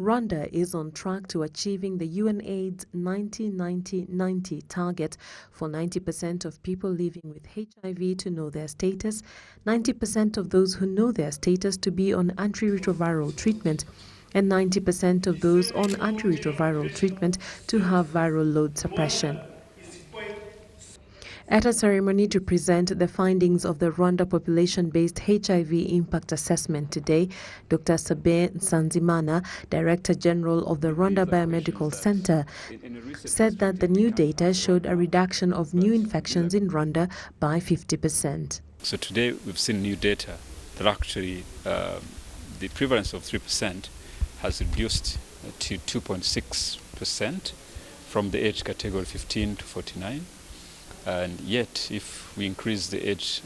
Rwanda is on track to achieving the UNAIDS 90-90-90 target for 90% of people living with HIV to know their status, 90% of those who know their status to be on antiretroviral treatment, and 90% of those on antiretroviral treatment to have viral load suppression. At a ceremony to present the findings of the Rwanda population-based HIV impact assessment today, Dr. Sabin Nsanzimana, Director General of the Rwanda Biomedical Center, said that the new data showed a reduction of new infections in Rwanda by 50%. So today we've seen new data that actually the prevalence of 3% has reduced to 2.6% from the age category 15 to 49. And yet, if we increase the age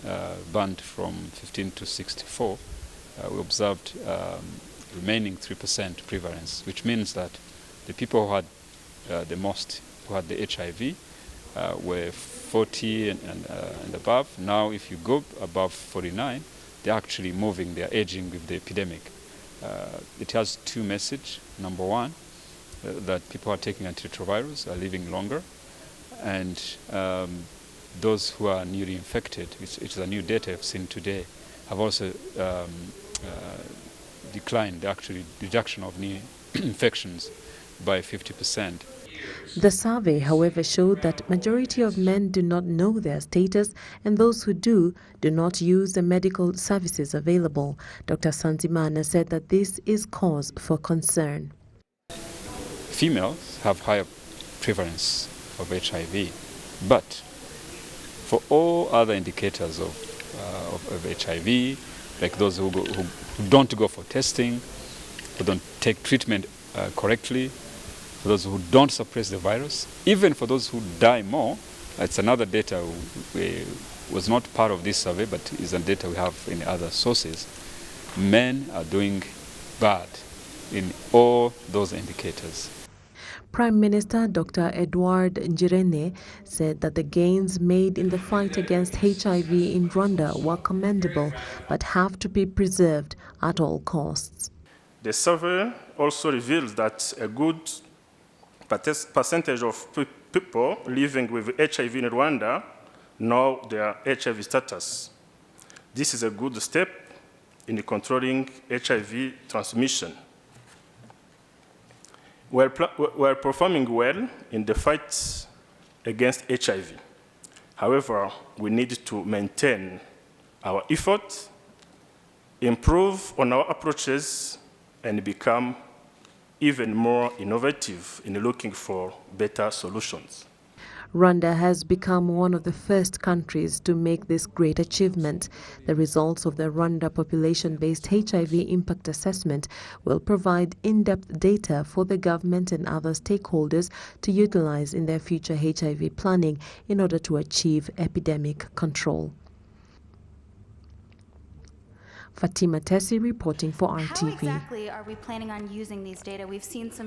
band from 15 to 64, we observed remaining 3% prevalence, which means that the people who had who had the HIV were 40 and above. Now, if you go above 49, they're actually moving, they're aging with the epidemic. It has two messages. Number one, that people are taking antiretrovirals, are living longer. And those who are newly infected, it's a new data I've seen today, have also declined, actually reduction of new infections by 50%. The survey, however, showed that majority of men do not know their status, and those who do not use the medical services available. Dr. Nsanzimana said that this is cause for concern. Females have higher prevalence of HIV, but for all other indicators of HIV, like those who don't go for testing, who don't take treatment correctly, for those who don't suppress the virus, even for those who die more, it's another data was not part of this survey, but is a data we have in other sources. Men are doing bad in all those indicators. Prime Minister Dr. Ngirente said that the gains made in the fight against HIV in Rwanda were commendable, but have to be preserved at all costs. The survey also reveals that a good percentage of people living with HIV in Rwanda know their HIV status. This is a good step in controlling HIV transmission. We're performing well in the fight against HIV. However, we need to maintain our efforts, improve on our approaches, and become even more innovative in looking for better solutions. Rwanda has become one of the first countries to make this great achievement. The results of the Rwanda population-based HIV impact assessment will provide in-depth data for the government and other stakeholders to utilize in their future HIV planning in order to achieve epidemic control. Fatima Tessi reporting for RTV. How exactly are we planning on using these data? We've seen some